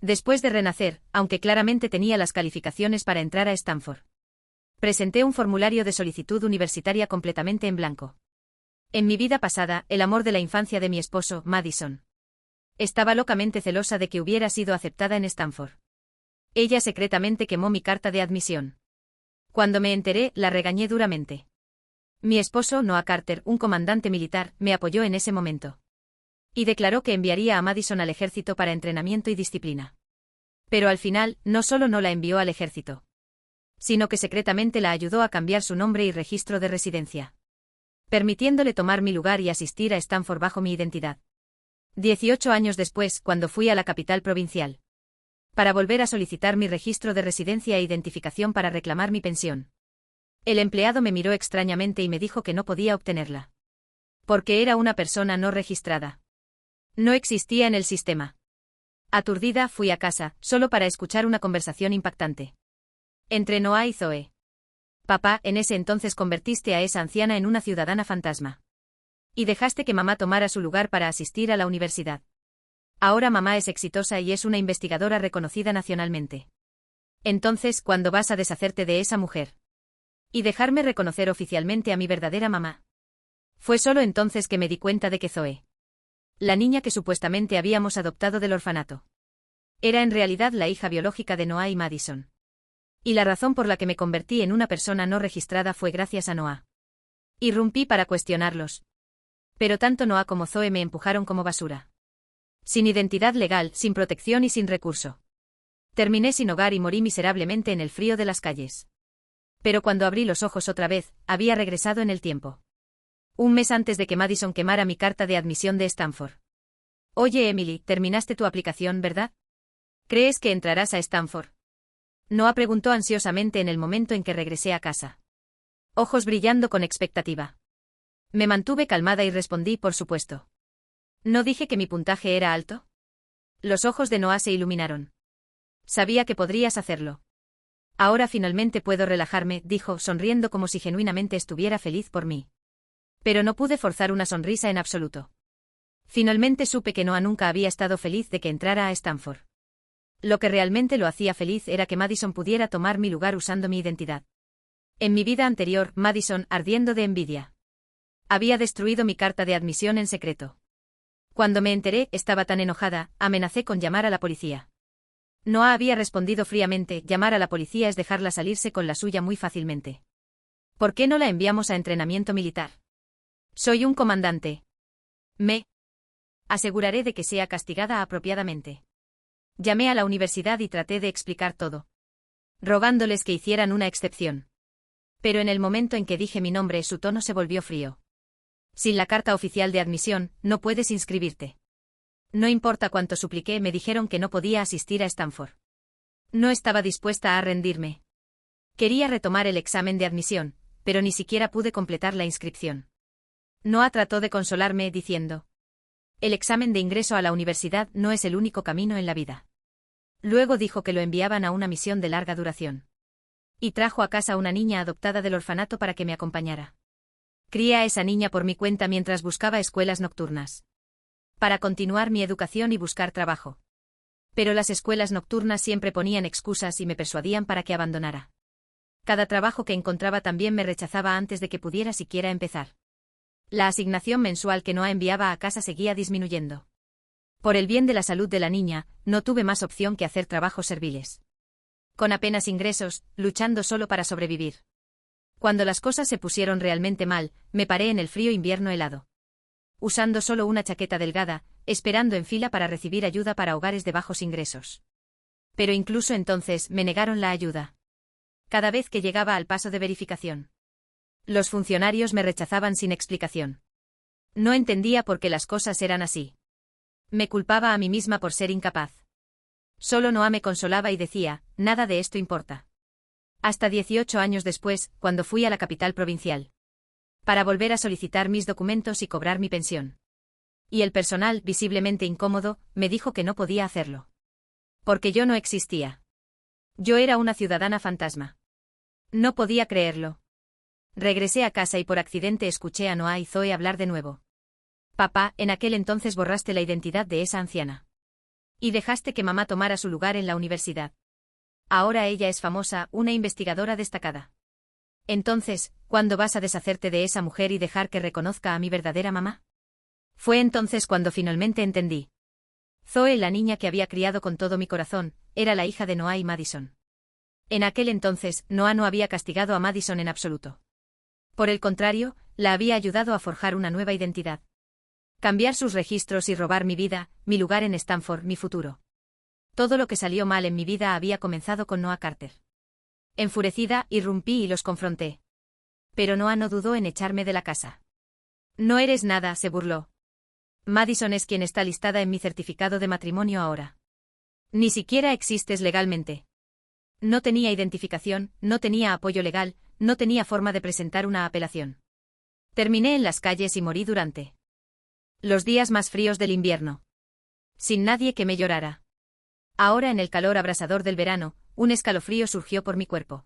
Después de renacer, aunque claramente tenía las calificaciones para entrar a Stanford. Presenté un formulario de solicitud universitaria completamente en blanco. En mi vida pasada, el amor de la infancia de mi esposo, Madison. Estaba locamente celosa de que hubiera sido aceptada en Stanford. Ella secretamente quemó mi carta de admisión. Cuando me enteré, la regañé duramente. Mi esposo, Noah Carter, un comandante militar, me apoyó en ese momento. Y declaró que enviaría a Madison al ejército para entrenamiento y disciplina. Pero al final, no solo no la envió al ejército, sino que secretamente la ayudó a cambiar su nombre y registro de residencia, permitiéndole tomar mi lugar y asistir a Stanford bajo mi identidad. 18 años después, cuando fui a la capital provincial, para volver a solicitar mi registro de residencia e identificación para reclamar mi pensión, el empleado me miró extrañamente y me dijo que no podía obtenerla, porque era una persona no registrada. No existía en el sistema. Aturdida, fui a casa, solo para escuchar una conversación impactante entre Noah y Zoe. Papá, en ese entonces convertiste a esa anciana en una ciudadana fantasma. Y dejaste que mamá tomara su lugar para asistir a la universidad. Ahora mamá es exitosa y es una investigadora reconocida nacionalmente. Entonces, ¿cuándo vas a deshacerte de esa mujer? Y dejarme reconocer oficialmente a mi verdadera mamá. Fue solo entonces que me di cuenta de que Zoe, la niña que supuestamente habíamos adoptado del orfanato, era en realidad la hija biológica de Noah y Madison. Y la razón por la que me convertí en una persona no registrada fue gracias a Noah. Irrumpí para cuestionarlos. Pero tanto Noah como Zoe me empujaron como basura. Sin identidad legal, sin protección y sin recurso. Terminé sin hogar y morí miserablemente en el frío de las calles. Pero cuando abrí los ojos otra vez, había regresado en el tiempo. Un mes antes de que Madison quemara mi carta de admisión de Stanford. Oye, Emily, terminaste tu aplicación, ¿verdad? ¿Crees que entrarás a Stanford? Noah preguntó ansiosamente en el momento en que regresé a casa. Ojos brillando con expectativa. Me mantuve calmada y respondí, por supuesto. ¿No dije que mi puntaje era alto? Los ojos de Noah se iluminaron. Sabía que podrías hacerlo. Ahora finalmente puedo relajarme, dijo, sonriendo como si genuinamente estuviera feliz por mí. Pero no pude forzar una sonrisa en absoluto. Finalmente supe que Noah nunca había estado feliz de que entrara a Stanford. Lo que realmente lo hacía feliz era que Madison pudiera tomar mi lugar usando mi identidad. En mi vida anterior, Madison, ardiendo de envidia, había destruido mi carta de admisión en secreto. Cuando me enteré, estaba tan enojada, amenacé con llamar a la policía. Noah había respondido fríamente, llamar a la policía es dejarla salirse con la suya muy fácilmente. ¿Por qué no la enviamos a entrenamiento militar? Soy un comandante. Me aseguraré de que sea castigada apropiadamente. Llamé a la universidad y traté de explicar todo, rogándoles que hicieran una excepción. Pero en el momento en que dije mi nombre, su tono se volvió frío. Sin la carta oficial de admisión, no puedes inscribirte. No importa cuánto supliqué, me dijeron que no podía asistir a Stanford. No estaba dispuesta a rendirme. Quería retomar el examen de admisión, pero ni siquiera pude completar la inscripción. Noah trató de consolarme diciendo: el examen de ingreso a la universidad no es el único camino en la vida. Luego dijo que lo enviaban a una misión de larga duración. Y trajo a casa una niña adoptada del orfanato para que me acompañara. Crié a esa niña por mi cuenta mientras buscaba escuelas nocturnas, para continuar mi educación y buscar trabajo. Pero las escuelas nocturnas siempre ponían excusas y me persuadían para que abandonara. Cada trabajo que encontraba también me rechazaba antes de que pudiera siquiera empezar. La asignación mensual que Noah enviaba a casa seguía disminuyendo. Por el bien de la salud de la niña, no tuve más opción que hacer trabajos serviles. Con apenas ingresos, luchando solo para sobrevivir. Cuando las cosas se pusieron realmente mal, me paré en el frío invierno helado, usando solo una chaqueta delgada, esperando en fila para recibir ayuda para hogares de bajos ingresos. Pero incluso entonces me negaron la ayuda. Cada vez que llegaba al paso de verificación, los funcionarios me rechazaban sin explicación. No entendía por qué las cosas eran así. Me culpaba a mí misma por ser incapaz. Solo Noah me consolaba y decía: nada de esto importa. Hasta 18 años después, cuando fui a la capital provincial, para volver a solicitar mis documentos y cobrar mi pensión. Y el personal, visiblemente incómodo, me dijo que no podía hacerlo. Porque yo no existía. Yo era una ciudadana fantasma. No podía creerlo. Regresé a casa y por accidente escuché a Noah y Zoe hablar de nuevo. Papá, en aquel entonces borraste la identidad de esa anciana. Y dejaste que mamá tomara su lugar en la universidad. Ahora ella es famosa, una investigadora destacada. Entonces, ¿cuándo vas a deshacerte de esa mujer y dejar que reconozca a mi verdadera mamá? Fue entonces cuando finalmente entendí. Zoe, la niña que había criado con todo mi corazón, era la hija de Noah y Madison. En aquel entonces, Noah no había castigado a Madison en absoluto. Por el contrario, la había ayudado a forjar una nueva identidad. Cambiar sus registros y robar mi vida, mi lugar en Stanford, mi futuro. Todo lo que salió mal en mi vida había comenzado con Noah Carter. Enfurecida, irrumpí y los confronté. Pero Noah no dudó en echarme de la casa. No eres nada, se burló. Madison es quien está listada en mi certificado de matrimonio ahora. Ni siquiera existes legalmente. No tenía identificación, no tenía apoyo legal, no tenía forma de presentar una apelación. Terminé en las calles y morí durante los días más fríos del invierno. Sin nadie que me llorara. Ahora, en el calor abrasador del verano, un escalofrío surgió por mi cuerpo.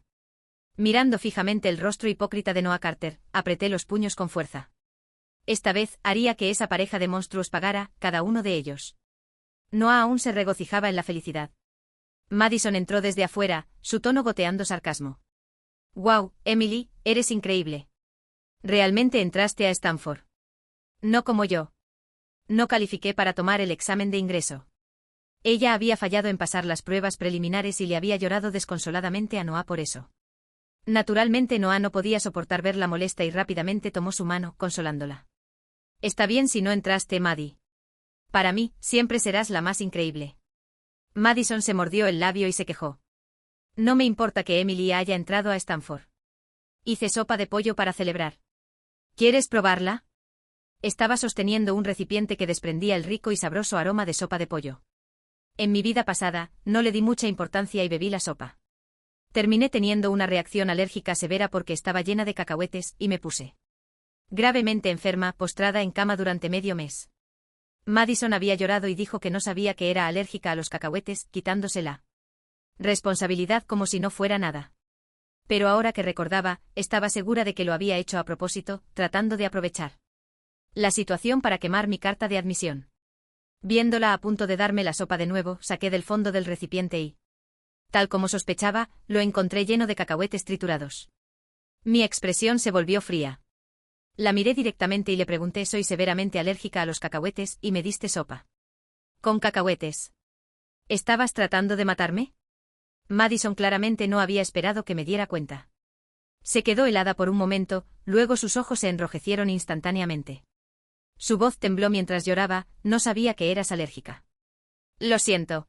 Mirando fijamente el rostro hipócrita de Noah Carter, apreté los puños con fuerza. Esta vez haría que esa pareja de monstruos pagara, cada uno de ellos. Noah aún se regocijaba en la felicidad. Madison entró desde afuera, su tono goteando sarcasmo. «Wow, Emily, eres increíble. Realmente entraste a Stanford. No como yo. No califiqué para tomar el examen de ingreso». Ella había fallado en pasar las pruebas preliminares y le había llorado desconsoladamente a Noah por eso. Naturalmente Noah no podía soportar verla molesta y rápidamente tomó su mano, consolándola. «Está bien si no entraste, Maddie. Para mí, siempre serás la más increíble». Madison se mordió el labio y se quejó. «No me importa que Emily haya entrado a Stanford. Hice sopa de pollo para celebrar. ¿Quieres probarla?» Estaba sosteniendo un recipiente que desprendía el rico y sabroso aroma de sopa de pollo. En mi vida pasada, no le di mucha importancia y bebí la sopa. Terminé teniendo una reacción alérgica severa porque estaba llena de cacahuetes, y me puse gravemente enferma, postrada en cama durante medio mes. Madison había llorado y dijo que no sabía que era alérgica a los cacahuetes, quitándosela responsabilidad como si no fuera nada. Pero ahora que recordaba, estaba segura de que lo había hecho a propósito, tratando de aprovechar la situación para quemar mi carta de admisión. Viéndola a punto de darme la sopa de nuevo, saqué del fondo del recipiente y, tal como sospechaba, lo encontré lleno de cacahuetes triturados. Mi expresión se volvió fría. La miré directamente y le pregunté: «Soy severamente alérgica a los cacahuetes, y me diste sopa con cacahuetes. ¿Estabas tratando de matarme?» Madison claramente no había esperado que me diera cuenta. Se quedó helada por un momento, luego sus ojos se enrojecieron instantáneamente. Su voz tembló mientras lloraba: «No sabía que eras alérgica». «Lo siento.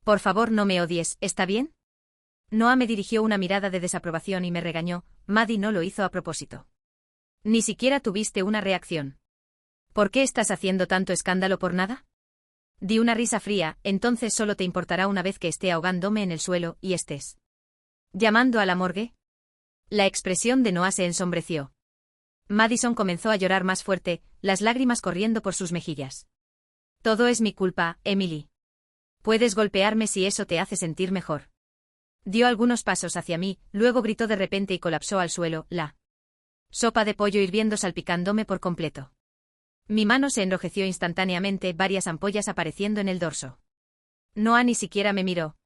Por favor, no me odies, ¿está bien?» Noah me dirigió una mirada de desaprobación y me regañó: «Maddie no lo hizo a propósito. Ni siquiera tuviste una reacción. ¿Por qué estás haciendo tanto escándalo por nada?» Di una risa fría: «Entonces solo te importará una vez que esté ahogándome en el suelo, y estés llamando a la morgue». La expresión de Noah se ensombreció. Madison comenzó a llorar más fuerte, las lágrimas corriendo por sus mejillas. «Todo es mi culpa, Emily. Puedes golpearme si eso te hace sentir mejor». Dio algunos pasos hacia mí, luego gritó de repente y colapsó al suelo, la sopa de pollo hirviendo salpicándome por completo. Mi mano se enrojeció instantáneamente, varias ampollas apareciendo en el dorso. Noah ni siquiera me miró.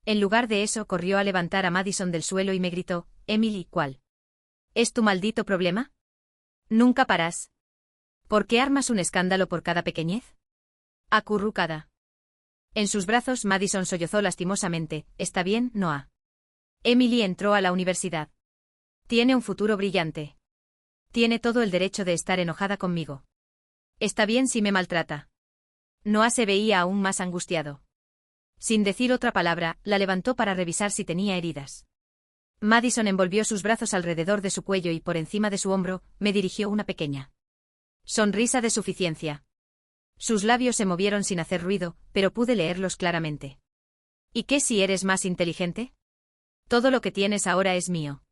En lugar de eso, corrió a levantar a Madison del suelo y me gritó: «Emily, ¿cuál es tu maldito problema? Nunca paras. ¿Por qué armas un escándalo por cada pequeñez?» Acurrucada en sus brazos, Madison sollozó lastimosamente: «Está bien, Noah. Emily entró a la universidad. Tiene un futuro brillante. Tiene todo el derecho de estar enojada conmigo. Está bien si me maltrata». Noah se veía aún más angustiado. Sin decir otra palabra, la levantó para revisar si tenía heridas. Madison envolvió sus brazos alrededor de su cuello y por encima de su hombro, me dirigió una pequeña sonrisa de suficiencia. Sus labios se movieron sin hacer ruido, pero pude leerlos claramente. «¿Y qué si eres más inteligente? Todo lo que tienes ahora es mío».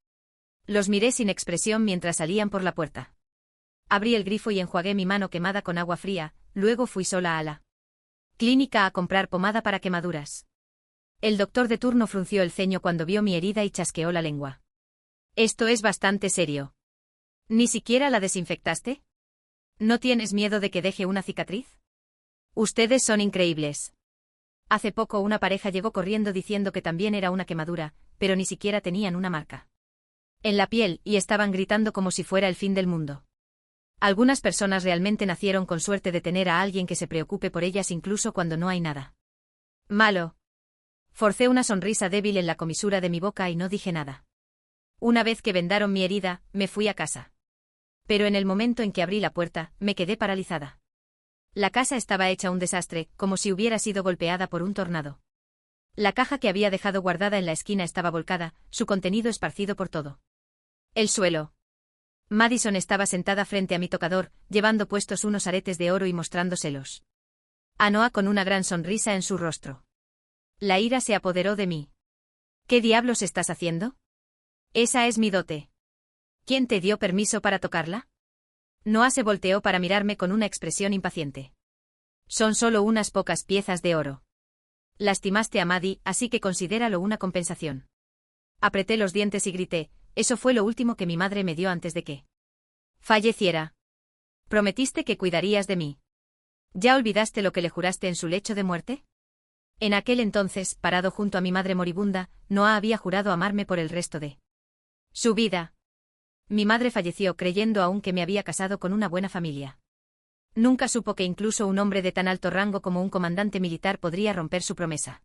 Los miré sin expresión mientras salían por la puerta. Abrí el grifo y enjuagué mi mano quemada con agua fría, luego fui sola a la clínica a comprar pomada para quemaduras. El doctor de turno frunció el ceño cuando vio mi herida y chasqueó la lengua. «Esto es bastante serio. ¿Ni siquiera la desinfectaste? ¿No tienes miedo de que deje una cicatriz? Ustedes son increíbles». Hace poco una pareja llegó corriendo diciendo que también era una quemadura, pero ni siquiera tenían una marca en la piel y estaban gritando como si fuera el fin del mundo. Algunas personas realmente nacieron con suerte de tener a alguien que se preocupe por ellas incluso cuando no hay nada malo. Forcé una sonrisa débil en la comisura de mi boca y no dije nada. Una vez que vendaron mi herida, me fui a casa. Pero en el momento en que abrí la puerta, me quedé paralizada. La casa estaba hecha un desastre, como si hubiera sido golpeada por un tornado. La caja que había dejado guardada en la esquina estaba volcada, su contenido esparcido por todo el suelo. Madison estaba sentada frente a mi tocador, llevando puestos unos aretes de oro y mostrándoselos a Noah con una gran sonrisa en su rostro. La ira se apoderó de mí. ¿Qué diablos estás haciendo? Esa es mi dote. ¿Quién te dio permiso para tocarla? Noah se volteó para mirarme con una expresión impaciente. Son solo unas pocas piezas de oro. Lastimaste a Maddie, así que considéralo una compensación. Apreté los dientes y grité, eso fue lo último que mi madre me dio antes de que falleciera. Prometiste que cuidarías de mí. ¿Ya olvidaste lo que le juraste en su lecho de muerte? En aquel entonces, parado junto a mi madre moribunda, Noah había jurado amarme por el resto de su vida. Mi madre falleció creyendo aún que me había casado con una buena familia. Nunca supo que incluso un hombre de tan alto rango como un comandante militar podría romper su promesa.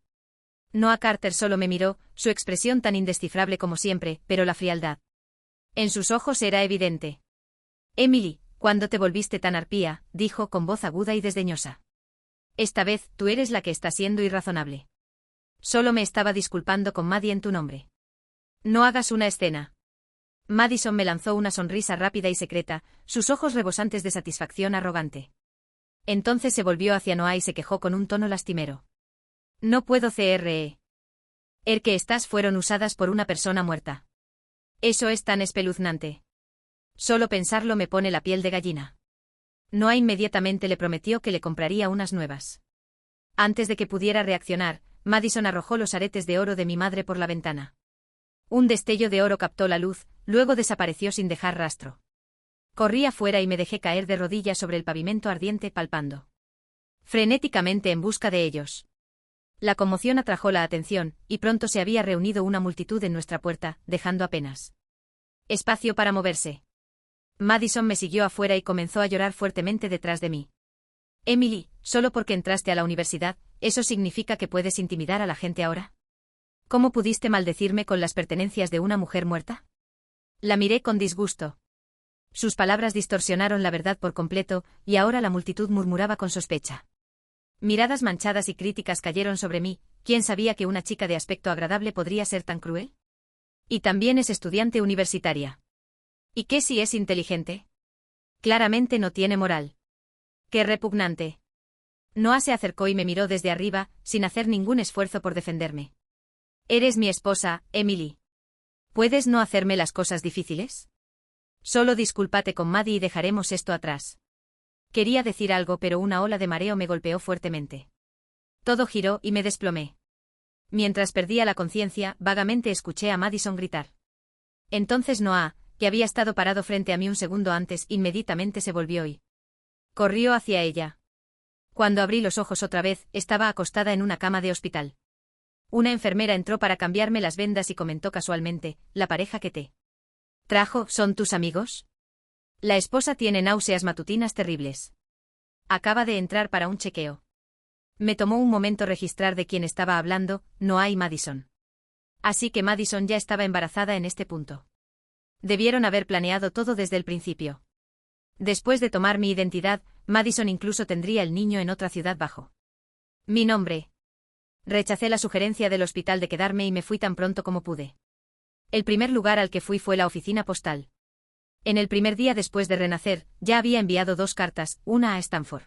Noah Carter solo me miró, su expresión tan indescifrable como siempre, pero la frialdad en sus ojos era evidente. Emily, ¿cuándo te volviste tan arpía?, dijo con voz aguda y desdeñosa. Esta vez, tú eres la que está siendo irrazonable. Solo me estaba disculpando con Maddie en tu nombre. No hagas una escena. Madison me lanzó una sonrisa rápida y secreta, sus ojos rebosantes de satisfacción arrogante. Entonces se volvió hacia Noah y se quejó con un tono lastimero. No puedo creer que estas fueron usadas por una persona muerta. Eso es tan espeluznante. Solo pensarlo me pone la piel de gallina. Noah inmediatamente le prometió que le compraría unas nuevas. Antes de que pudiera reaccionar, Madison arrojó los aretes de oro de mi madre por la ventana. Un destello de oro captó la luz, luego desapareció sin dejar rastro. Corrí afuera y me dejé caer de rodillas sobre el pavimento ardiente palpando frenéticamente en busca de ellos. La conmoción atrajo la atención, y pronto se había reunido una multitud en nuestra puerta, dejando apenas espacio para moverse. Madison me siguió afuera y comenzó a llorar fuertemente detrás de mí. Emily, ¿solo porque entraste a la universidad, eso significa que puedes intimidar a la gente ahora? ¿Cómo pudiste maldecirme con las pertenencias de una mujer muerta? La miré con disgusto. Sus palabras distorsionaron la verdad por completo, y ahora la multitud murmuraba con sospecha. Miradas manchadas y críticas cayeron sobre mí. ¿Quién sabía que una chica de aspecto agradable podría ser tan cruel? Y también es estudiante universitaria. ¿Y qué si es inteligente? Claramente no tiene moral. ¡Qué repugnante! Noah se acercó y me miró desde arriba, sin hacer ningún esfuerzo por defenderme. Eres mi esposa, Emily. ¿Puedes no hacerme las cosas difíciles? Solo discúlpate con Maddie y dejaremos esto atrás. Quería decir algo, pero una ola de mareo me golpeó fuertemente. Todo giró y me desplomé. Mientras perdía la conciencia, vagamente escuché a Madison gritar. Entonces Noah, que había estado parado frente a mí un segundo antes, inmediatamente se volvió y corrió hacia ella. Cuando abrí los ojos otra vez, estaba acostada en una cama de hospital. Una enfermera entró para cambiarme las vendas y comentó casualmente, ¿la pareja que te trajo son tus amigos? La esposa tiene náuseas matutinas terribles. Acaba de entrar para un chequeo. Me tomó un momento registrar de quién estaba hablando, Noah y Madison. Así que Madison ya estaba embarazada en este punto. Debieron haber planeado todo desde el principio. Después de tomar mi identidad, Madison incluso tendría el niño en otra ciudad bajo mi nombre. Rechacé la sugerencia del hospital de quedarme y me fui tan pronto como pude. El primer lugar al que fui fue la oficina postal. En el primer día después de renacer, ya había enviado 2 cartas, una a Stanford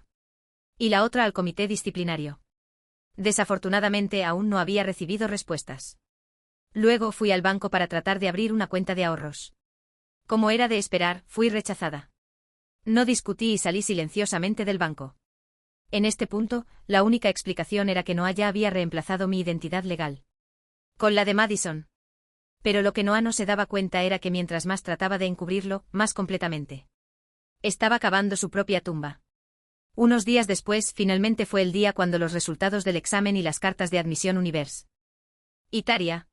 y la otra al comité disciplinario. Desafortunadamente aún no había recibido respuestas. Luego fui al banco para tratar de abrir una cuenta de ahorros. Como era de esperar, fui rechazada. No discutí y salí silenciosamente del banco. En este punto, la única explicación era que Noah ya había reemplazado mi identidad legal con la de Madison. Pero lo que Noah no se daba cuenta era que mientras más trataba de encubrirlo, más completamente estaba cavando su propia tumba. Unos días después, finalmente fue el día cuando los resultados del examen y las cartas de admisión Itaria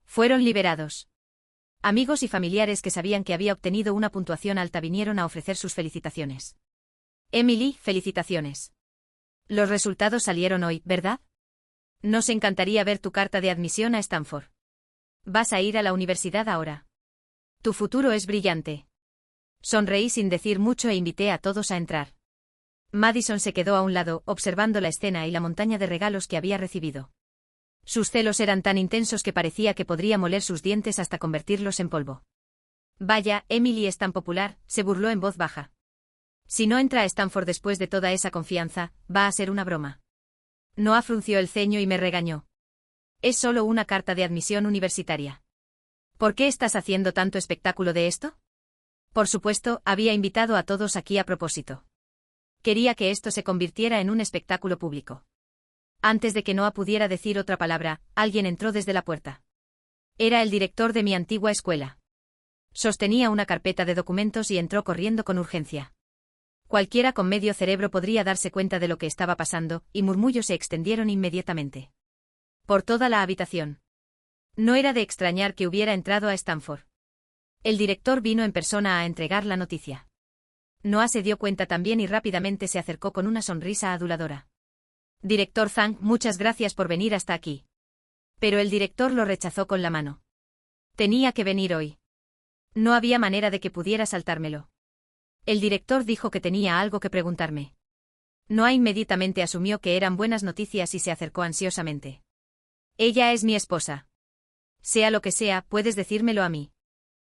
fueron liberados. Amigos y familiares que sabían que había obtenido una puntuación alta vinieron a ofrecer sus felicitaciones. Emily, felicitaciones. Los resultados salieron hoy, ¿verdad? Nos encantaría ver tu carta de admisión a Stanford. Vas a ir a la universidad ahora. Tu futuro es brillante. Sonreí sin decir mucho e invité a todos a entrar. Madison se quedó a un lado, observando la escena y la montaña de regalos que había recibido. Sus celos eran tan intensos que parecía que podría moler sus dientes hasta convertirlos en polvo. Vaya, Emily es tan popular, se burló en voz baja. Si no entra a Stanford después de toda esa confianza, va a ser una broma. Noah frunció el ceño y me regañó. Es solo una carta de admisión universitaria. ¿Por qué estás haciendo tanto espectáculo de esto? Por supuesto, había invitado a todos aquí a propósito. Quería que esto se convirtiera en un espectáculo público. Antes de que Noah pudiera decir otra palabra, alguien entró desde la puerta. Era el director de mi antigua escuela. Sostenía una carpeta de documentos y entró corriendo con urgencia. Cualquiera con medio cerebro podría darse cuenta de lo que estaba pasando, y murmullos se extendieron inmediatamente por toda la habitación. No era de extrañar que hubiera entrado a Stanford. El director vino en persona a entregar la noticia. Noah se dio cuenta también y rápidamente se acercó con una sonrisa aduladora. Director Zhang, muchas gracias por venir hasta aquí. Pero el director lo rechazó con la mano. Tenía que venir hoy. No había manera de que pudiera saltármelo. El director dijo que tenía algo que preguntarme. Noah inmediatamente asumió que eran buenas noticias y se acercó ansiosamente. Ella es mi esposa. Sea lo que sea, puedes decírmelo a mí.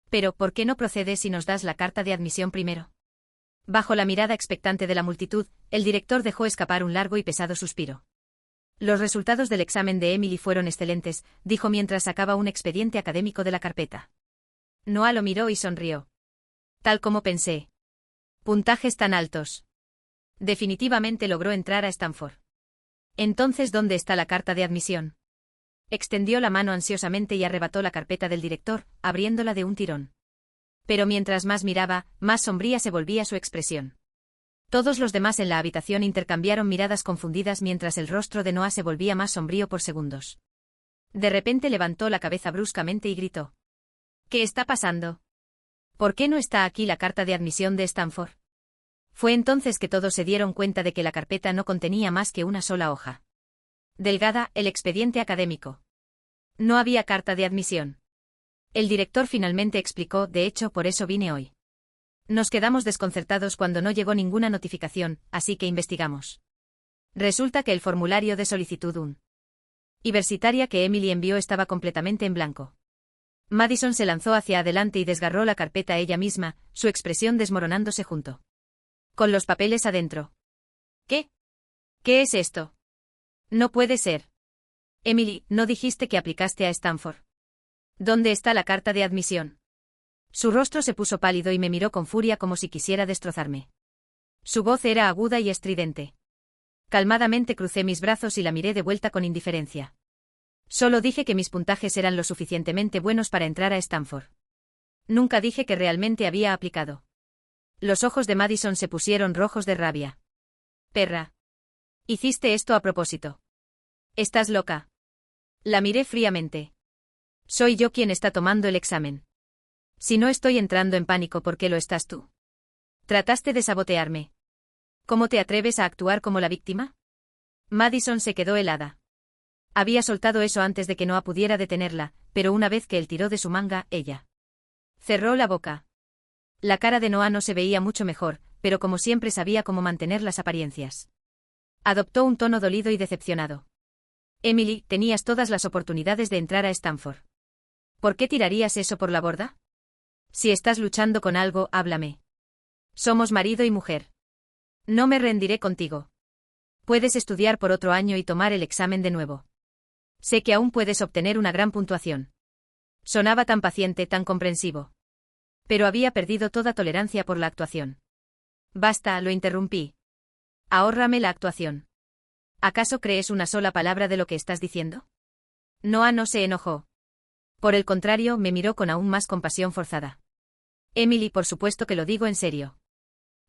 Pero, ¿por qué no procedes si nos das la carta de admisión primero? Bajo la mirada expectante de la multitud, el director dejó escapar un largo y pesado suspiro. Los resultados del examen de Emily fueron excelentes, dijo mientras sacaba un expediente académico de la carpeta. Noah lo miró y sonrió. Tal como pensé. Puntajes tan altos. Definitivamente logró entrar a Stanford. Entonces, ¿dónde está la carta de admisión? Extendió la mano ansiosamente y arrebató la carpeta del director, abriéndola de un tirón. Pero mientras más miraba, más sombría se volvía su expresión. Todos los demás en la habitación intercambiaron miradas confundidas mientras el rostro de Noah se volvía más sombrío por segundos. De repente levantó la cabeza bruscamente y gritó. ¿Qué está pasando? ¿Por qué no está aquí la carta de admisión de Stanford? Fue entonces que todos se dieron cuenta de que la carpeta no contenía más que una sola hoja. Delgada, el expediente académico. No había carta de admisión. El director finalmente explicó, de hecho, por eso vine hoy. Nos quedamos desconcertados cuando no llegó ninguna notificación, así que investigamos. Resulta que el formulario de solicitud universitaria que Emily envió estaba completamente en blanco. Madison se lanzó hacia adelante y desgarró la carpeta ella misma, su expresión desmoronándose junto con los papeles adentro. ¿Qué? ¿Qué es esto? No puede ser. Emily, ¿no dijiste que aplicaste a Stanford? ¿Dónde está la carta de admisión? Su rostro se puso pálido y me miró con furia como si quisiera destrozarme. Su voz era aguda y estridente. Calmadamente crucé mis brazos y la miré de vuelta con indiferencia. Solo dije que mis puntajes eran lo suficientemente buenos para entrar a Stanford. Nunca dije que realmente había aplicado. Los ojos de Madison se pusieron rojos de rabia. Perra. Hiciste esto a propósito. ¿Estás loca? La miré fríamente. Soy yo quien está tomando el examen. Si no estoy entrando en pánico, ¿por qué lo estás tú? Trataste de sabotearme. ¿Cómo te atreves a actuar como la víctima? Madison se quedó helada. Había soltado eso antes de que Noah pudiera detenerla, pero una vez que él tiró de su manga, ella cerró la boca. La cara de Noah no se veía mucho mejor, pero como siempre sabía cómo mantener las apariencias. Adoptó un tono dolido y decepcionado. Emily, tenías todas las oportunidades de entrar a Stanford. ¿Por qué tirarías eso por la borda? Si estás luchando con algo, háblame. Somos marido y mujer. No me rendiré contigo. Puedes estudiar por otro año y tomar el examen de nuevo. Sé que aún puedes obtener una gran puntuación. Sonaba tan paciente, tan comprensivo. Pero había perdido toda tolerancia por la actuación. Basta, lo interrumpí. Ahórrame la actuación. ¿Acaso crees una sola palabra de lo que estás diciendo? Noah no se enojó. Por el contrario, me miró con aún más compasión forzada. Emily, por supuesto que lo digo en serio.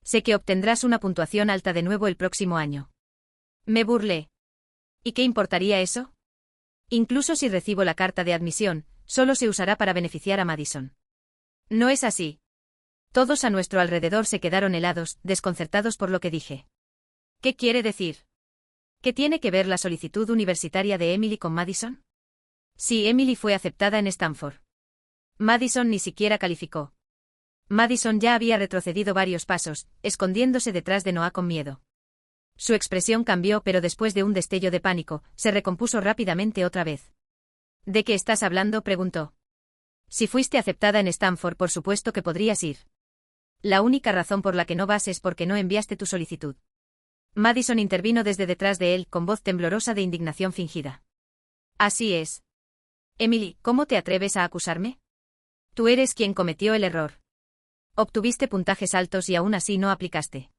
Sé que obtendrás una puntuación alta de nuevo el próximo año. Me burlé. ¿Y qué importaría eso? Incluso si recibo la carta de admisión, solo se usará para beneficiar a Madison. No es así. Todos a nuestro alrededor se quedaron helados, desconcertados por lo que dije. ¿Qué quiere decir? ¿Qué tiene que ver la solicitud universitaria de Emily con Madison? Sí, Emily fue aceptada en Stanford. Madison ni siquiera calificó. Madison ya había retrocedido varios pasos, escondiéndose detrás de Noah con miedo. Su expresión cambió, pero después de un destello de pánico, se recompuso rápidamente otra vez. ¿De qué estás hablando?, preguntó. Si fuiste aceptada en Stanford, por supuesto que podrías ir. La única razón por la que no vas es porque no enviaste tu solicitud. Madison intervino desde detrás de él, con voz temblorosa de indignación fingida. Así es. Emily, ¿cómo te atreves a acusarme? Tú eres quien cometió el error. Obtuviste puntajes altos y aún así no aplicaste.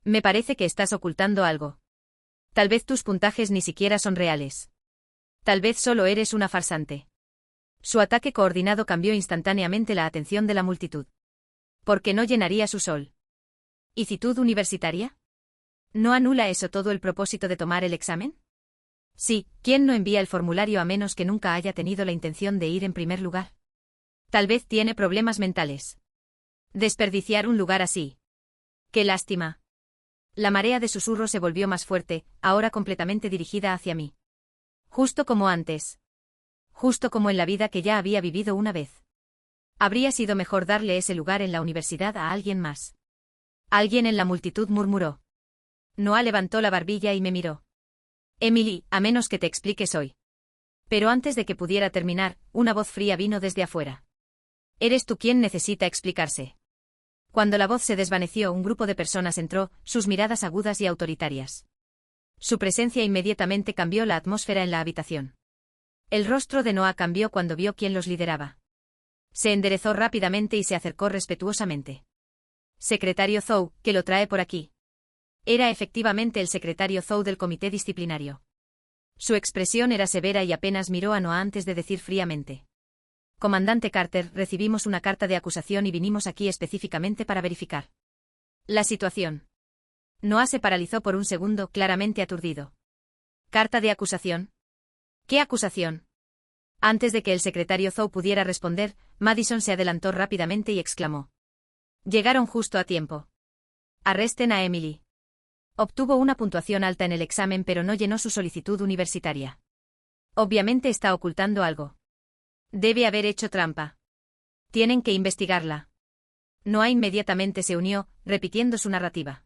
Me parece que estás ocultando algo. Tal vez tus puntajes ni siquiera son reales. Tal vez solo eres una farsante. Su ataque coordinado cambió instantáneamente la atención de la multitud. ¿Por qué no llenaría su sol? ¿Icitud universitaria? ¿No anula eso todo el propósito de tomar el examen? Sí, ¿quién no envía el formulario a menos que nunca haya tenido la intención de ir en primer lugar? Tal vez tiene problemas mentales. Desperdiciar un lugar así. ¡Qué lástima! La marea de susurros se volvió más fuerte, ahora completamente dirigida hacia mí. Justo como antes. Justo como en la vida que ya había vivido una vez. Habría sido mejor darle ese lugar en la universidad a alguien más. Alguien en la multitud murmuró. Noah levantó la barbilla y me miró. Emily, a menos que te expliques hoy. Pero antes de que pudiera terminar, una voz fría vino desde afuera. Eres tú quien necesita explicarse. Cuando la voz se desvaneció, un grupo de personas entró, sus miradas agudas y autoritarias. Su presencia inmediatamente cambió la atmósfera en la habitación. El rostro de Noah cambió cuando vio quién los lideraba. Se enderezó rápidamente y se acercó respetuosamente. Secretario Zhou, ¿qué lo trae por aquí? Era efectivamente el secretario Zhou del comité disciplinario. Su expresión era severa y apenas miró a Noah antes de decir fríamente. Comandante Carter, recibimos una carta de acusación y vinimos aquí específicamente para verificar la situación. Noah se paralizó por un segundo, claramente aturdido. ¿Carta de acusación? ¿Qué acusación? Antes de que el secretario Zhou pudiera responder, Madison se adelantó rápidamente y exclamó. Llegaron justo a tiempo. Arresten a Emily. Obtuvo una puntuación alta en el examen, pero no llenó su solicitud universitaria. Obviamente está ocultando algo. Debe haber hecho trampa. Tienen que investigarla. Noah inmediatamente se unió, repitiendo su narrativa.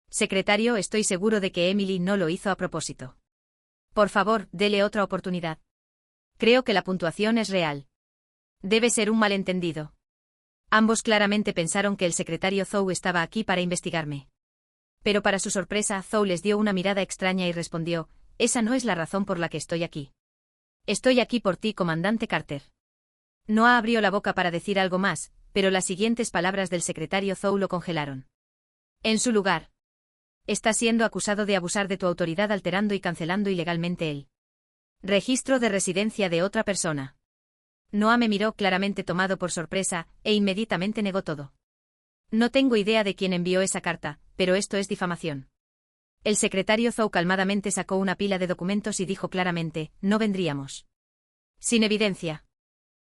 Secretario, estoy seguro de que Emily no lo hizo a propósito. Por favor, dele otra oportunidad. Creo que la puntuación es real. Debe ser un malentendido. Ambos claramente pensaron que el secretario Zhou estaba aquí para investigarme. Pero para su sorpresa, Zhou les dio una mirada extraña y respondió, esa no es la razón por la que estoy aquí. Estoy aquí por ti, comandante Carter. Noah abrió la boca para decir algo más, pero las siguientes palabras del secretario Zhou lo congelaron. En su lugar. Está siendo acusado de abusar de tu autoridad alterando y cancelando ilegalmente el registro de residencia de otra persona. Noah me miró claramente tomado por sorpresa, e inmediatamente negó todo. No tengo idea de quién envió esa carta, pero esto es difamación. El secretario Zhou calmadamente sacó una pila de documentos y dijo claramente, no vendríamos. Sin evidencia.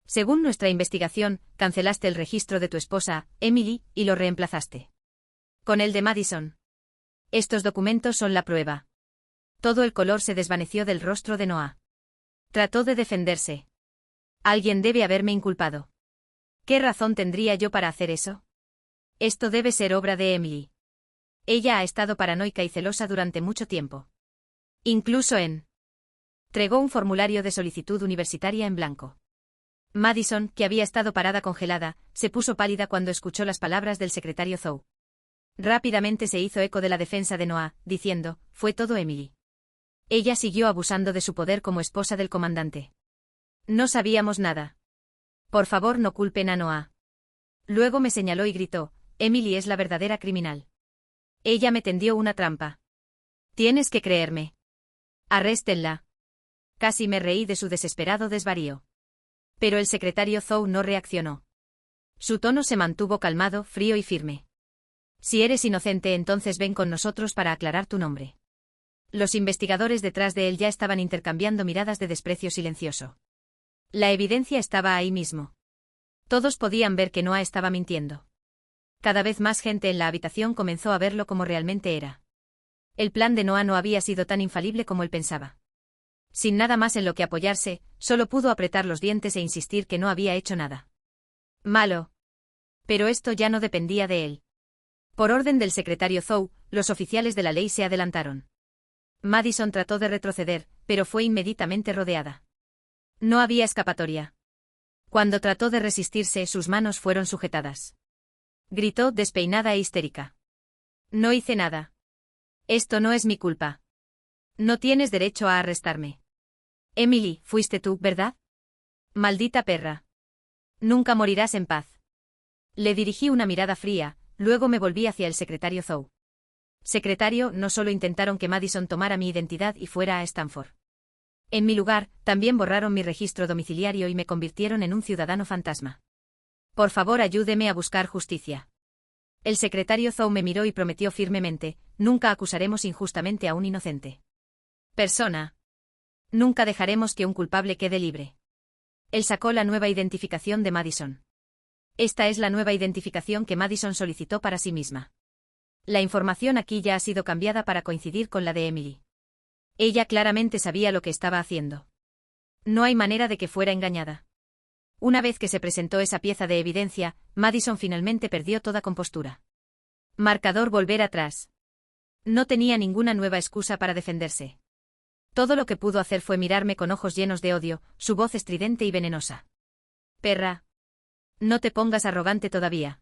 Según nuestra investigación, cancelaste el registro de tu esposa, Emily, y lo reemplazaste con el de Madison. Estos documentos son la prueba. Todo el color se desvaneció del rostro de Noah. Trató de defenderse. Alguien debe haberme inculpado. ¿Qué razón tendría yo para hacer eso? Esto debe ser obra de Emily. Ella ha estado paranoica y celosa durante mucho tiempo. Incluso entregó un formulario de solicitud universitaria en blanco. Madison, que había estado parada congelada, se puso pálida cuando escuchó las palabras del secretario Zhou. Rápidamente se hizo eco de la defensa de Noah, diciendo, fue todo Emily. Ella siguió abusando de su poder como esposa del comandante. No sabíamos nada. Por favor, no culpen a Noah. Luego me señaló y gritó, Emily es la verdadera criminal. Ella me tendió una trampa. Tienes que creerme. Arréstenla. Casi me reí de su desesperado desvarío. Pero el secretario Zhou no reaccionó. Su tono se mantuvo calmado, frío y firme. Si eres inocente, entonces ven con nosotros para aclarar tu nombre. Los investigadores detrás de él ya estaban intercambiando miradas de desprecio silencioso. La evidencia estaba ahí mismo. Todos podían ver que Noah estaba mintiendo. Cada vez más gente en la habitación comenzó a verlo como realmente era. El plan de Noah no había sido tan infalible como él pensaba. Sin nada más en lo que apoyarse, solo pudo apretar los dientes e insistir que no había hecho nada malo. Pero esto ya no dependía de él. Por orden del secretario Zhou, los oficiales de la ley se adelantaron. Madison trató de retroceder, pero fue inmediatamente rodeada. No había escapatoria. Cuando trató de resistirse, sus manos fueron sujetadas. Gritó, despeinada e histérica. No hice nada. Esto no es mi culpa. No tienes derecho a arrestarme. Emily, fuiste tú, ¿verdad? Maldita perra. Nunca morirás en paz. Le dirigí una mirada fría, luego me volví hacia el secretario Zhou. Secretario, no solo intentaron que Madison tomara mi identidad y fuera a Stanford. En mi lugar, también borraron mi registro domiciliario y me convirtieron en un ciudadano fantasma. Por favor, ayúdeme a buscar justicia. El secretario Zhou me miró y prometió firmemente, nunca acusaremos injustamente a un inocente persona. Nunca dejaremos que un culpable quede libre. Él sacó la nueva identificación de Madison. Esta es la nueva identificación que Madison solicitó para sí misma. La información aquí ya ha sido cambiada para coincidir con la de Emily. Ella claramente sabía lo que estaba haciendo. No hay manera de que fuera engañada. Una vez que se presentó esa pieza de evidencia, Madison finalmente perdió toda compostura. Marcador volver atrás. No tenía ninguna nueva excusa para defenderse. Todo lo que pudo hacer fue mirarme con ojos llenos de odio, su voz estridente y venenosa. Perra. No te pongas arrogante todavía.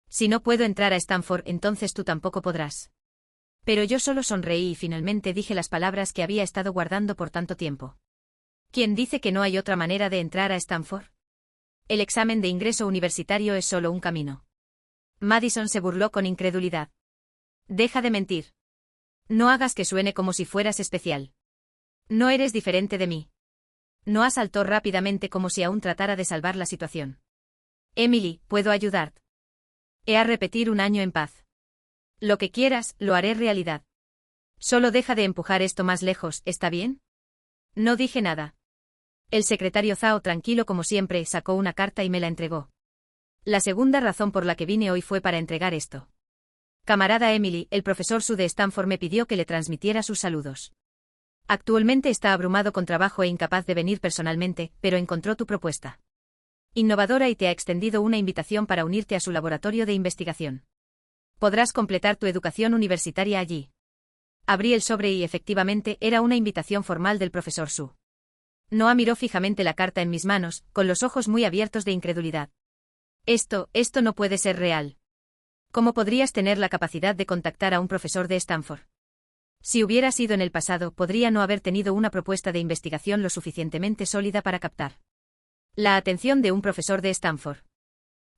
Si no puedo entrar a Stanford, entonces tú tampoco podrás. Pero yo solo sonreí y finalmente dije las palabras que había estado guardando por tanto tiempo. ¿Quién dice que no hay otra manera de entrar a Stanford? El examen de ingreso universitario es solo un camino. Madison se burló con incredulidad. Deja de mentir. No hagas que suene como si fueras especial. No eres diferente de mí. Noah saltó rápidamente como si aún tratara de salvar la situación. Emily, ¿puedo ayudarte? He a repetir un año en paz. Lo que quieras, lo haré realidad. Solo deja de empujar esto más lejos, ¿está bien? No dije nada. El secretario Zhao, tranquilo como siempre, sacó una carta y me la entregó. La segunda razón por la que vine hoy fue para entregar esto. Camarada Emily, el profesor Su de Stanford me pidió que le transmitiera sus saludos. Actualmente está abrumado con trabajo e incapaz de venir personalmente, pero encontró tu propuesta innovadora y te ha extendido una invitación para unirte a su laboratorio de investigación. Podrás completar tu educación universitaria allí. Abrí el sobre y efectivamente era una invitación formal del profesor Su. Noah miró fijamente la carta en mis manos, con los ojos muy abiertos de incredulidad. Esto no puede ser real. ¿Cómo podrías tener la capacidad de contactar a un profesor de Stanford? Si hubiera sido en el pasado, podría no haber tenido una propuesta de investigación lo suficientemente sólida para captar la atención de un profesor de Stanford.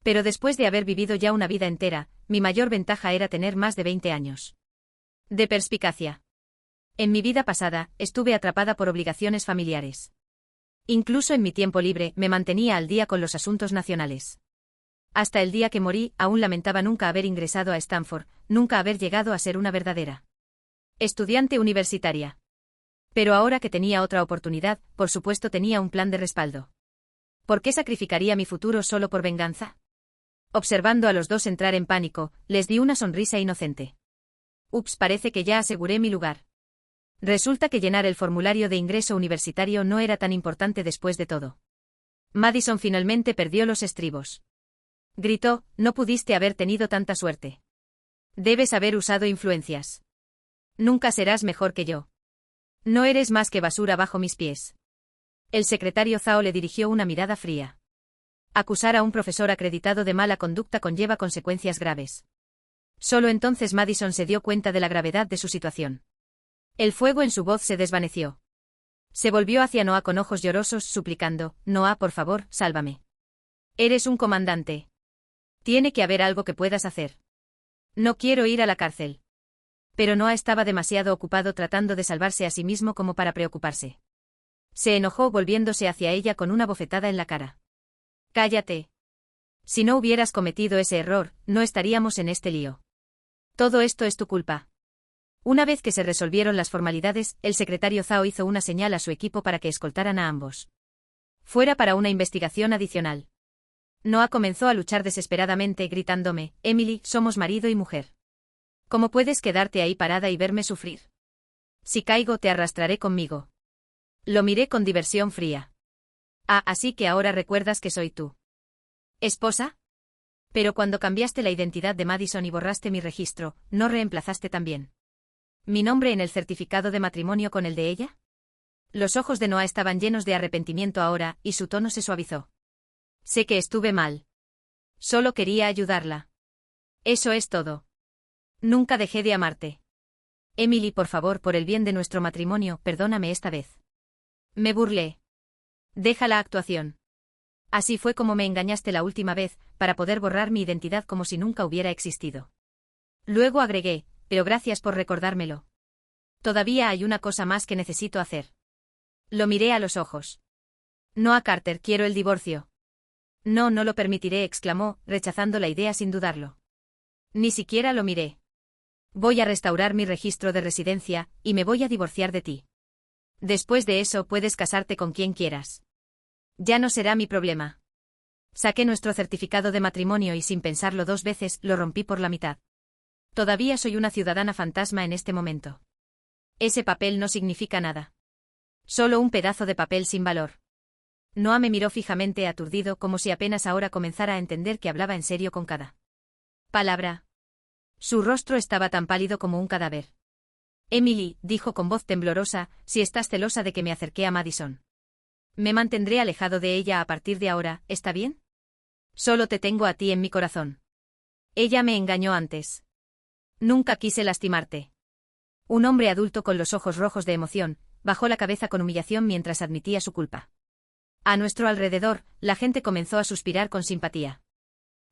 Pero después de haber vivido ya una vida entera, mi mayor ventaja era tener más de 20 años de perspicacia. En mi vida pasada, estuve atrapada por obligaciones familiares. Incluso en mi tiempo libre, me mantenía al día con los asuntos nacionales. Hasta el día que morí, aún lamentaba nunca haber ingresado a Stanford, nunca haber llegado a ser una verdadera estudiante universitaria. Pero ahora que tenía otra oportunidad, por supuesto tenía un plan de respaldo. ¿Por qué sacrificaría mi futuro solo por venganza? Observando a los dos entrar en pánico, les di una sonrisa inocente. Ups, parece que ya aseguré mi lugar. Resulta que llenar el formulario de ingreso universitario no era tan importante después de todo. Madison finalmente perdió los estribos. Gritó, no pudiste haber tenido tanta suerte. Debes haber usado influencias. Nunca serás mejor que yo. No eres más que basura bajo mis pies. El secretario Zhao le dirigió una mirada fría. Acusar a un profesor acreditado de mala conducta conlleva consecuencias graves. Solo entonces Madison se dio cuenta de la gravedad de su situación. El fuego en su voz se desvaneció. Se volvió hacia Noah con ojos llorosos, suplicando, Noah, por favor, sálvame. Eres un comandante. Tiene que haber algo que puedas hacer. No quiero ir a la cárcel. Pero Noah estaba demasiado ocupado tratando de salvarse a sí mismo como para preocuparse. Se enojó volviéndose hacia ella con una bofetada en la cara. Cállate. Si no hubieras cometido ese error, no estaríamos en este lío. Todo esto es tu culpa. Una vez que se resolvieron las formalidades, el secretario Zhao hizo una señal a su equipo para que escoltaran a ambos fuera para una investigación adicional. Noah comenzó a luchar desesperadamente, gritándome: Emily, somos marido y mujer. ¿Cómo puedes quedarte ahí parada y verme sufrir? Si caigo, te arrastraré conmigo. Lo miré con diversión fría. Ah, así que ahora recuerdas que soy tú. ¿Esposa? Pero cuando cambiaste la identidad de Madison y borraste mi registro, ¿no reemplazaste también mi nombre en el certificado de matrimonio con el de ella? Los ojos de Noah estaban llenos de arrepentimiento ahora, y su tono se suavizó. Sé que estuve mal. Solo quería ayudarla. Eso es todo. Nunca dejé de amarte. Emily, por favor, por el bien de nuestro matrimonio, perdóname esta vez. Me burlé. Deja la actuación. Así fue como me engañaste la última vez, para poder borrar mi identidad como si nunca hubiera existido. Luego agregué: pero gracias por recordármelo. Todavía hay una cosa más que necesito hacer. Lo miré a los ojos. Noah Carter, quiero el divorcio. No, no lo permitiré, exclamó, rechazando la idea sin dudarlo. Ni siquiera lo miré. Voy a restaurar mi registro de residencia, y me voy a divorciar de ti. Después de eso puedes casarte con quien quieras. Ya no será mi problema. Saqué nuestro certificado de matrimonio y sin pensarlo dos veces, lo rompí por la mitad. Todavía soy una ciudadana fantasma en este momento. Ese papel no significa nada. Solo un pedazo de papel sin valor. Noah me miró fijamente, aturdido, como si apenas ahora comenzara a entender que hablaba en serio con cada palabra. Su rostro estaba tan pálido como un cadáver. Emily, dijo con voz temblorosa, si estás celosa de que me acerqué a Madison. Me mantendré alejado de ella a partir de ahora, ¿está bien? Solo te tengo a ti en mi corazón. Ella me engañó antes. Nunca quise lastimarte. Un hombre adulto con los ojos rojos de emoción, bajó la cabeza con humillación mientras admitía su culpa. A nuestro alrededor, la gente comenzó a suspirar con simpatía.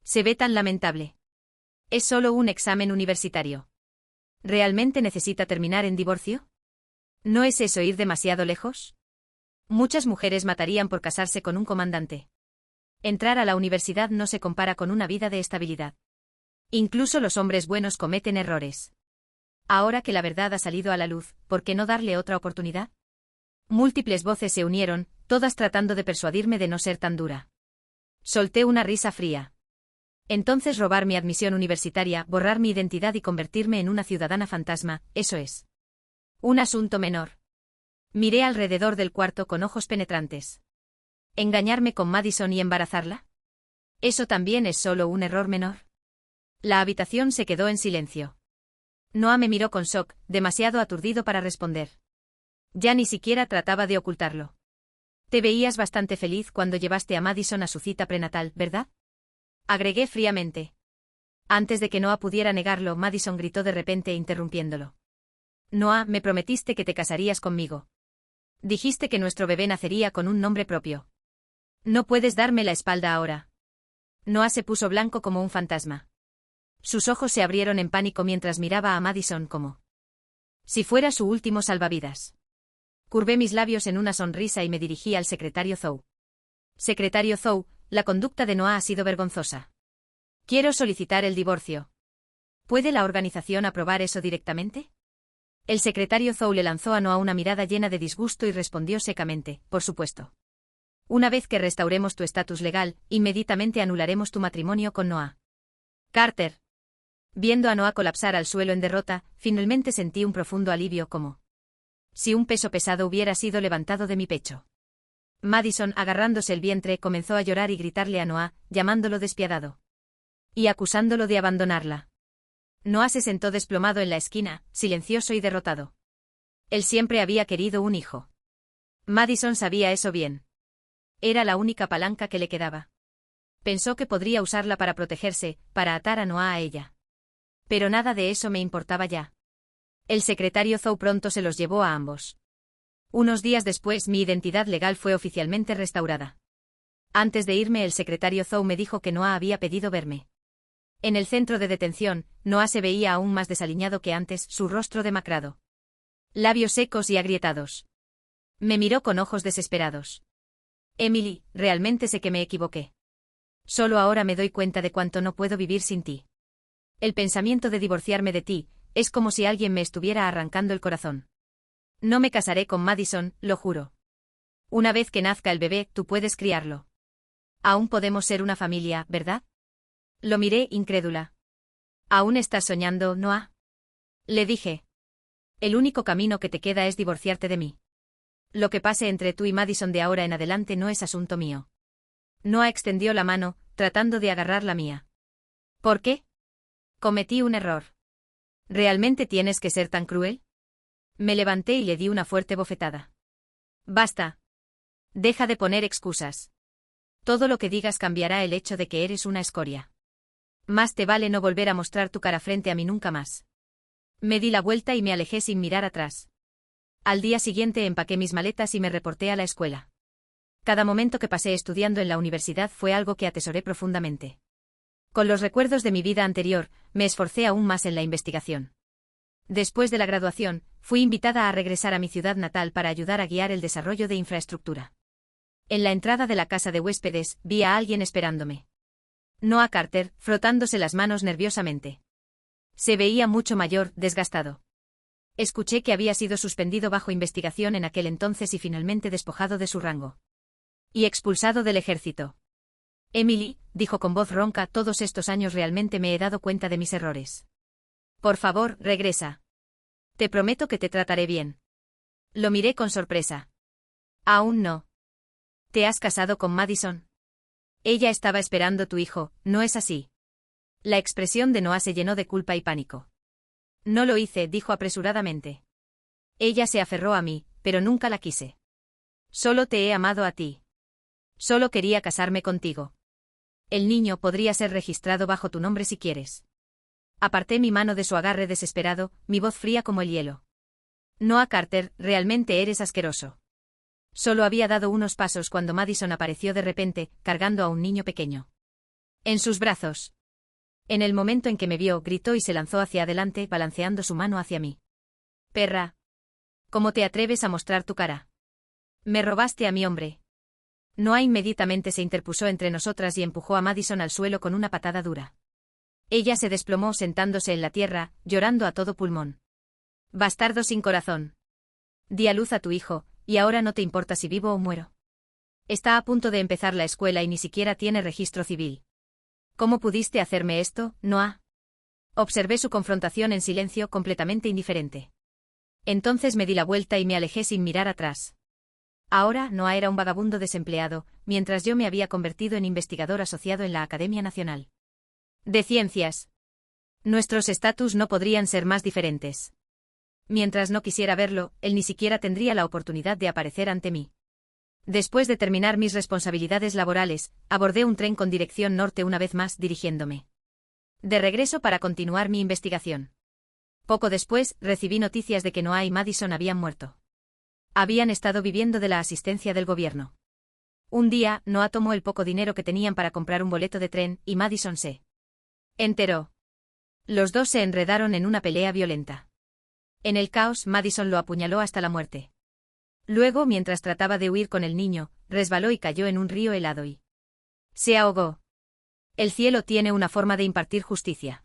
Se ve tan lamentable. Es solo un examen universitario. ¿Realmente necesita terminar en divorcio? ¿No es eso ir demasiado lejos? Muchas mujeres matarían por casarse con un comandante. Entrar a la universidad no se compara con una vida de estabilidad. Incluso los hombres buenos cometen errores. Ahora que la verdad ha salido a la luz, ¿por qué no darle otra oportunidad? Múltiples voces se unieron, todas tratando de persuadirme de no ser tan dura. Solté una risa fría. Entonces robar mi admisión universitaria, borrar mi identidad y convertirme en una ciudadana fantasma, eso es un asunto menor. Miré alrededor del cuarto con ojos penetrantes. ¿Engañarme con Madison y embarazarla? ¿Eso también es solo un error menor? La habitación se quedó en silencio. Noah me miró con shock, demasiado aturdido para responder. Ya ni siquiera trataba de ocultarlo. Te veías bastante feliz cuando llevaste a Madison a su cita prenatal, ¿verdad? Agregué fríamente. Antes de que Noah pudiera negarlo, Madison gritó de repente interrumpiéndolo. Noah, me prometiste que te casarías conmigo. Dijiste que nuestro bebé nacería con un nombre propio. No puedes darme la espalda ahora. Noah se puso blanco como un fantasma. Sus ojos se abrieron en pánico mientras miraba a Madison como si fuera su último salvavidas. Curvé mis labios en una sonrisa y me dirigí al secretario Zhou. Secretario Zhou, la conducta de Noah ha sido vergonzosa. Quiero solicitar el divorcio. ¿Puede la organización aprobar eso directamente? El secretario Zhou le lanzó a Noah una mirada llena de disgusto y respondió secamente: por supuesto. Una vez que restauremos tu estatus legal, inmediatamente anularemos tu matrimonio con Noah Carter. Viendo a Noah colapsar al suelo en derrota, finalmente sentí un profundo alivio, como si un peso pesado hubiera sido levantado de mi pecho. Madison, agarrándose el vientre, comenzó a llorar y gritarle a Noah, llamándolo despiadado y acusándolo de abandonarla. Noah se sentó desplomado en la esquina, silencioso y derrotado. Él siempre había querido un hijo. Madison sabía eso bien. Era la única palanca que le quedaba. Pensó que podría usarla para protegerse, para atar a Noah a ella. Pero nada de eso me importaba ya. El secretario Zhou pronto se los llevó a ambos. Unos días después mi identidad legal fue oficialmente restaurada. Antes de irme el secretario Zhou me dijo que Noah había pedido verme. En el centro de detención, Noah se veía aún más desaliñado que antes, su rostro demacrado. Labios secos y agrietados. Me miró con ojos desesperados. Emily, realmente sé que me equivoqué. Solo ahora me doy cuenta de cuánto no puedo vivir sin ti. El pensamiento de divorciarme de ti, es como si alguien me estuviera arrancando el corazón. No me casaré con Madison, lo juro. Una vez que nazca el bebé, tú puedes criarlo. Aún podemos ser una familia, ¿verdad? Lo miré incrédula. ¿Aún estás soñando, Noah? Le dije. El único camino que te queda es divorciarte de mí. Lo que pase entre tú y Madison de ahora en adelante no es asunto mío. Noah extendió la mano, tratando de agarrar la mía. ¿Por qué? Cometí un error. ¿Realmente tienes que ser tan cruel? Me levanté y le di una fuerte bofetada. Basta. Deja de poner excusas. Todo lo que digas cambiará el hecho de que eres una escoria. Más te vale no volver a mostrar tu cara frente a mí nunca más. Me di la vuelta y me alejé sin mirar atrás. Al día siguiente empaqué mis maletas y me reporté a la escuela. Cada momento que pasé estudiando en la universidad fue algo que atesoré profundamente. Con los recuerdos de mi vida anterior, me esforcé aún más en la investigación. Después de la graduación, fui invitada a regresar a mi ciudad natal para ayudar a guiar el desarrollo de infraestructura. En la entrada de la casa de huéspedes, vi a alguien esperándome. Noah Carter, frotándose las manos nerviosamente. Se veía mucho mayor, desgastado. Escuché que había sido suspendido bajo investigación en aquel entonces y finalmente despojado de su rango. Y expulsado del ejército. Emily, dijo con voz ronca, todos estos años realmente me he dado cuenta de mis errores. Por favor, regresa. Te prometo que te trataré bien. Lo miré con sorpresa. Aún no. ¿Te has casado con Madison? Ella estaba esperando tu hijo, ¿no es así? La expresión de Noah se llenó de culpa y pánico. No lo hice, dijo apresuradamente. Ella se aferró a mí, pero nunca la quise. Solo te he amado a ti. Solo quería casarme contigo. El niño podría ser registrado bajo tu nombre si quieres. Aparté mi mano de su agarre desesperado, mi voz fría como el hielo. Noah Carter, realmente eres asqueroso. Solo había dado unos pasos cuando Madison apareció de repente, cargando a un niño pequeño. En sus brazos. En el momento en que me vio, gritó y se lanzó hacia adelante, balanceando su mano hacia mí. Perra. ¿Cómo te atreves a mostrar tu cara? Me robaste a mi hombre. Noah inmediatamente se interpuso entre nosotras y empujó a Madison al suelo con una patada dura. Ella se desplomó sentándose en la tierra, llorando a todo pulmón. Bastardo sin corazón. Di a luz a tu hijo, y ahora no te importa si vivo o muero. Está a punto de empezar la escuela y ni siquiera tiene registro civil. ¿Cómo pudiste hacerme esto, Noah? Observé su confrontación en silencio, completamente indiferente. Entonces me di la vuelta y me alejé sin mirar atrás. Ahora Noah era un vagabundo desempleado, mientras yo me había convertido en investigador asociado en la Academia Nacional de Ciencias. Nuestros estatus no podrían ser más diferentes. Mientras no quisiera verlo, él ni siquiera tendría la oportunidad de aparecer ante mí. Después de terminar mis responsabilidades laborales, abordé un tren con dirección norte una vez más, dirigiéndome de regreso para continuar mi investigación. Poco después, recibí noticias de que Noah y Madison habían muerto. Habían estado viviendo de la asistencia del gobierno. Un día, Noah tomó el poco dinero que tenían para comprar un boleto de tren, y Madison se enteró. Los dos se enredaron en una pelea violenta. En el caos, Madison lo apuñaló hasta la muerte. Luego, mientras trataba de huir con el niño, resbaló y cayó en un río helado y se ahogó. El cielo tiene una forma de impartir justicia.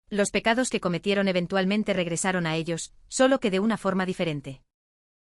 Los pecados que cometieron eventualmente regresaron a ellos, solo que de una forma diferente.